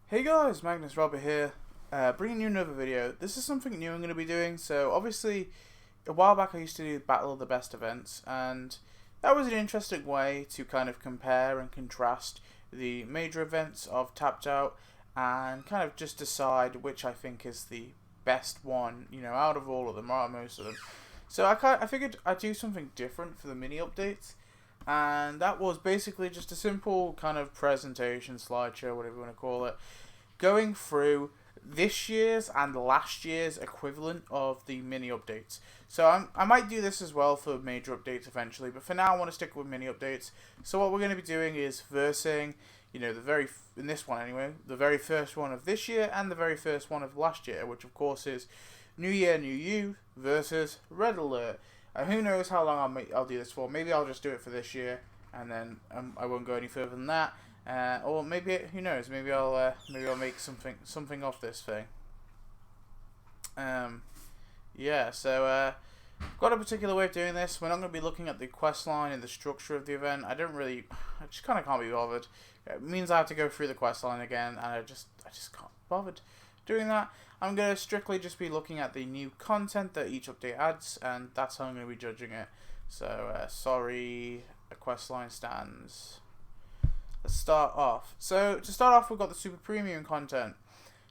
Hey guys, Magnus here, bringing you another video. This is something new I'm going to be doing. So obviously, a while back I used to do Battle of the Best events, and that was an interesting way to kind of compare and contrast the major events of Tapped Out, and kind of just decide which I think is the best one, out of all of them, out of most of them. So I figured I'd do something different for the mini updates, and that was basically just a simple kind of presentation, slideshow, whatever you want to call it, going through this year's and last year's equivalent of the mini updates. So I might do this as well for major updates eventually, but for now I want to stick with mini updates. So what we're going to be doing is versing, in this one anyway, the very first one of this year and the very first one of last year, which of course is New Year, New You versus Red Alert. And who knows how long I'll do this for. Maybe I'll just do it for this year, and then I won't go any further than that. Or maybe, who knows? Maybe I'll make something of this thing. Yeah. So I've got a particular way of doing this. We're not going to be looking at the quest line and the structure of the event. I just kind of can't be bothered. It means I have to go through the quest line again, and I just can't be bothered doing that. I'm going to strictly just be looking at the new content that each update adds, and that's how I'm going to be judging it. So, sorry, a quest line stands. Let's start off. So, to start off, we've got the super premium content.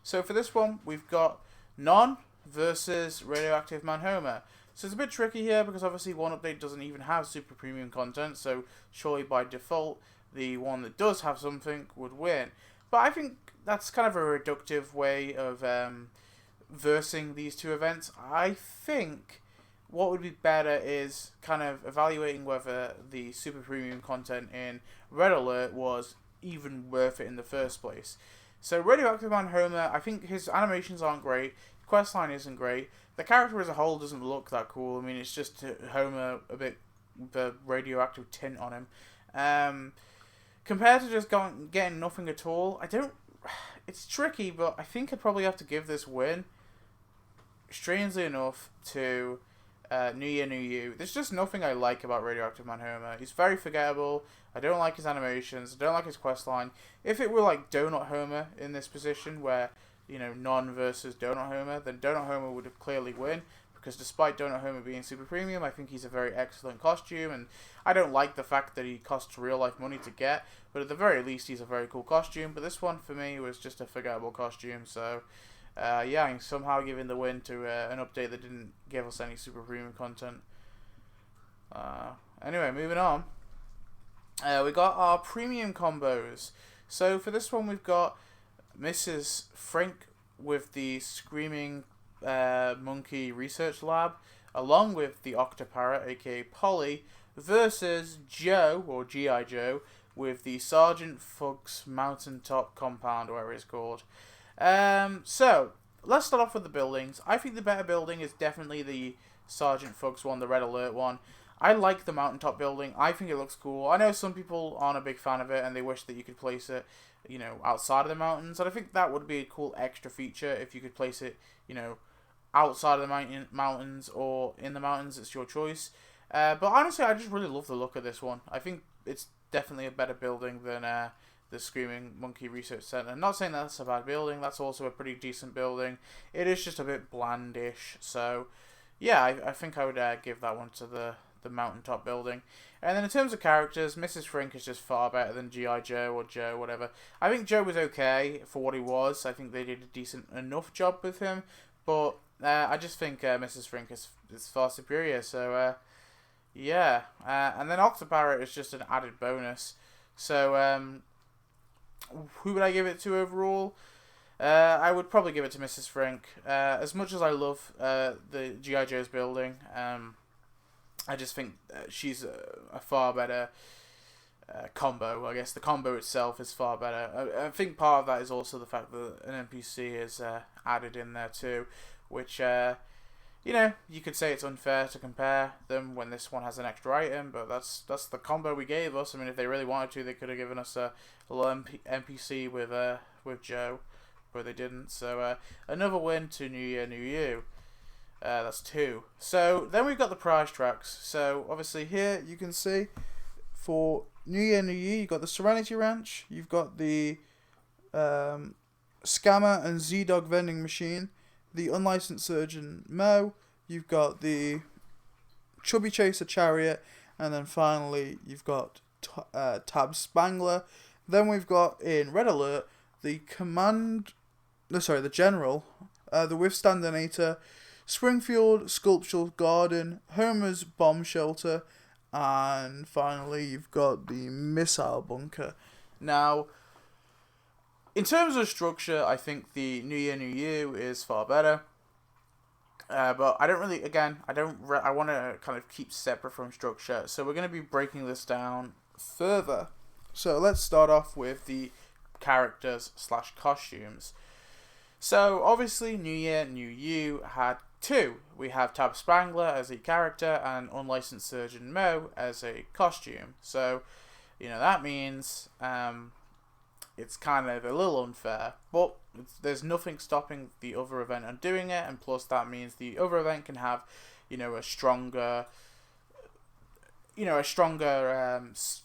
So, for this one, we've got Non versus Radioactive Homer. So, it's a bit tricky here because obviously one update doesn't even have super premium content, so surely by default, the one that does have something would win. But I think that's kind of a reductive way of versing these two events. I think what would be better is kind of evaluating whether the super premium content in Red Alert was even worth it in the first place. So Radioactive Homer, I think his animations aren't great, the questline isn't great, the character as a whole doesn't look that cool. I mean, it's just Homer a bit the radioactive tint on him. Compared to just getting nothing at all, it's tricky, but I think I'd probably have to give this win, strangely enough, to New Year, New You. There's just nothing I like about Radioactive Homer. He's very forgettable. I don't like his animations. I don't like his questline. If it were like Donut Homer in this position, where, Non versus Donut Homer, then Donut Homer would have clearly win. Because despite Donut Homer being super premium, I think he's a very excellent costume, and I don't like the fact that he costs real life money to get, but at the very least he's a very cool costume. But this one for me was just a forgettable costume, so yeah, I'm somehow giving the win to an update that didn't give us any super premium content. Anyway, moving on. We got our premium combos. So for this one we've got Mrs. Frink with the Screaming Monkey Research Lab, along with the Octoparrot, aka Polly, versus Joe, or G.I. Joe, with the Sergeant Fugg's Mountaintop Compound, or whatever it's called. So, let's start off with the buildings. I think the better building is definitely the Sergeant Fugg's one, the Red Alert one. I like the Mountaintop building. I think it looks cool. I know some people aren't a big fan of it, and they wish that you could place it, outside of the mountains. And I think that would be a cool extra feature if you could place it, outside of the mountains or in the mountains. It's your choice. But honestly, I just really love the look of this one. I think it's definitely a better building than the Screaming Monkey Research Center. I'm not saying that's a bad building. That's also a pretty decent building. It is just a bit blandish. So, yeah, I think I would give that one to the Mountaintop building. And then in terms of characters, Mrs. Frink is just far better than G.I. Joe or Joe, whatever. I think Joe was okay for what he was. I think they did a decent enough job with him. But I just think Mrs. Frink is far superior. So, yeah. And then Octoparrot is just an added bonus. So, who would I give it to overall? I would probably give it to Mrs. Frink. As much as I love the G.I. Joe's building, I just think she's a far better combo. I guess the combo itself is far better. I think part of that is also the fact that an NPC is added in there too, which, you could say it's unfair to compare them when this one has an extra item, but that's the combo we gave us. I mean, if they really wanted to, they could have given us a little NPC with Joe, but they didn't. So another win to New Year, New You. That's 2. So then we've got the prize tracks. So obviously here you can see for New Year, New You, you've got the Serenity Ranch, you've got the Scammer and Z-Dog vending machine, the unlicensed surgeon Mo, you've got the Chubby Chaser Chariot, and then finally you've got Tab Spangler. Then we've got in Red Alert the the General, the Withstandinator, Springfield Sculptural Garden, Homer's Bomb Shelter, and finally you've got the Missile Bunker. Now, in terms of structure, I think the New Year, New You is far better. But I don't really, again, I want to kind of keep separate from structure. So we're going to be breaking this down further. So let's start off with the characters / costumes. So obviously, New Year, New You had two. We have Tab Spangler as a character and Unlicensed Surgeon Mo as a costume. So, that means it's kind of a little unfair, but there's nothing stopping the other event on doing it, and plus that means the other event can have, a stronger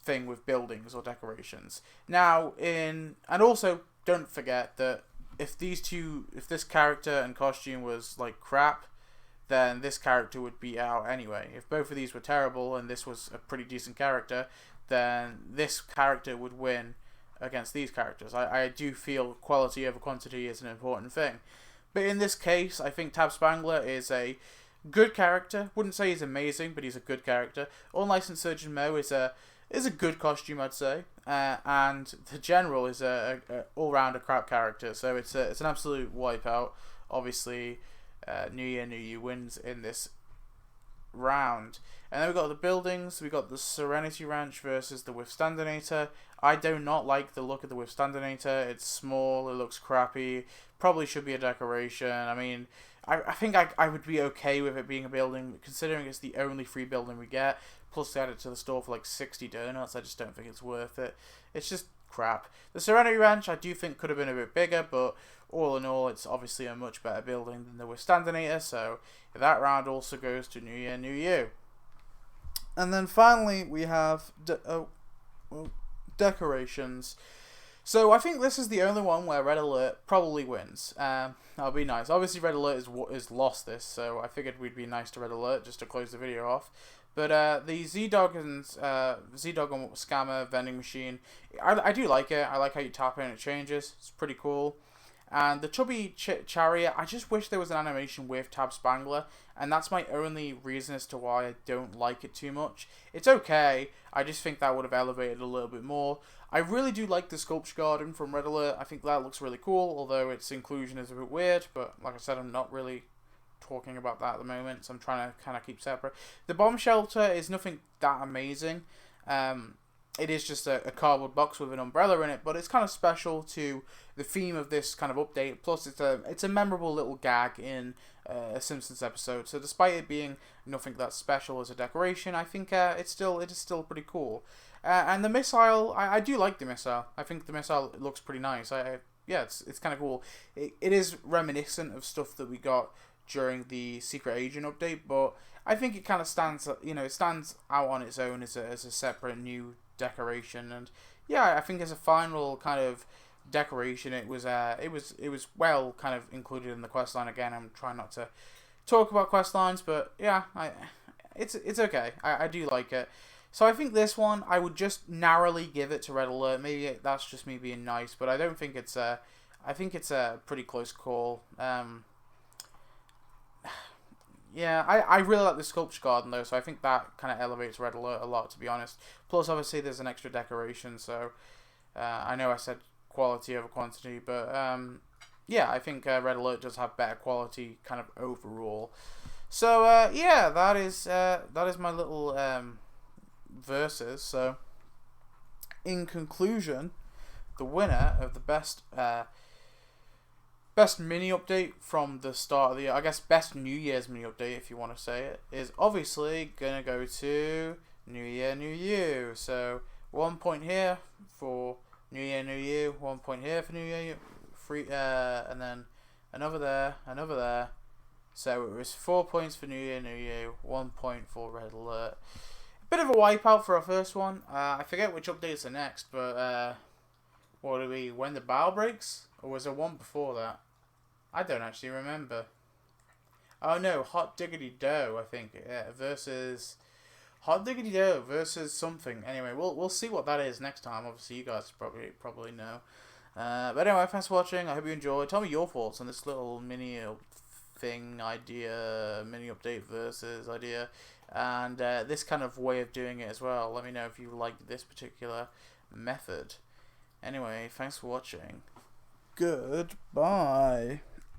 thing with buildings or decorations. Now, and also don't forget that if this character and costume was like crap, then this character would be out anyway. If both of these were terrible and this was a pretty decent character, then this character would win against these characters. I do feel quality over quantity is an important thing. But in this case, I think Tab Spangler is a good character. Wouldn't say he's amazing, but he's a good character. Unlicensed Surgeon Mo is a good costume, I'd say. And the General is a all-round a crap character. So it's an absolute wipeout. Obviously, New Year, New You wins in this round. And then we've got the buildings. We've got the Serenity Ranch versus the Withstandinator. I do not like the look of the Withstandinator. It's small, it looks crappy, probably should be a decoration. I mean, I think I would be okay with it being a building, considering it's the only free building we get, plus they add it to the store for like 60 donuts. I just don't think it's worth it. It's just crap. The Serenity Ranch I do think could have been a bit bigger, but all in all, it's obviously a much better building than the Withstandinator, so that round also goes to New Year, New You. And then finally, we have decorations. So I think this is the only one where Red Alert probably wins. That'll be nice. Obviously, Red Alert is lost this, so I figured we'd be nice to Red Alert just to close the video off. But the Z-Dog and Scammer vending machine, I do like it. I like how you tap it and it changes. It's pretty cool. And the Chubby Chariot, I just wish there was an animation with Tab Spangler, and that's my only reason as to why I don't like it too much. It's okay, I just think that would have elevated a little bit more. I really do like the Sculpture Garden from Red Alert. I think that looks really cool, although its inclusion is a bit weird, but like I said, I'm not really talking about that at the moment, so I'm trying to kind of keep separate. The Bomb Shelter is nothing that amazing. It is just a cardboard box with an umbrella in it, but it's kind of special to the theme of this kind of update. Plus, it's a memorable little gag in a Simpsons episode. So, despite it being nothing that special as a decoration, I think it is still pretty cool. And the missile, I do like the missile. I think the missile looks pretty nice. It's kind of cool. It is reminiscent of stuff that we got during the Secret Agent update, but I think it kind of stands out on its own as a separate new decoration. And yeah, I think as a final kind of decoration, it was well kind of included in the quest line. Again, I'm trying not to talk about quest lines, but yeah, it's okay. I do like it. So I think this one I would just narrowly give it to Red Alert. Maybe that's just me being nice, but I don't think it's I think it's a pretty close call. Yeah, I really like the Sculpture Garden though, so I think that kind of elevates Red Alert a lot, to be honest. Plus, obviously, there's an extra decoration, so I know I said quality over quantity, but yeah, I think Red Alert does have better quality kind of overall. So yeah, that is my little verses. So in conclusion, the winner of the best mini update from the start of the year, I guess best New Year's mini update, if you want to say it, is obviously gonna go to New Year, New You. So 1 point here for New Year, New You, 1 point here for New Year, and then another there. So it was 4 points for New Year, New You, 1 point for Red Alert. Bit of a wipeout for our first one. I forget which updates are next, but what do we? When the Bow Breaks Or was there one before that? I don't actually remember. Oh no, Hot Diggity Dough, I think, versus Hot Diggity Dough versus something. Anyway, we'll see what that is next time. Obviously, you guys probably know. But anyway, thanks for watching. I hope you enjoyed. Tell me your thoughts on this little mini thing idea, mini update versus idea, and this kind of way of doing it as well. Let me know if you like this particular method. Anyway, thanks for watching. Goodbye.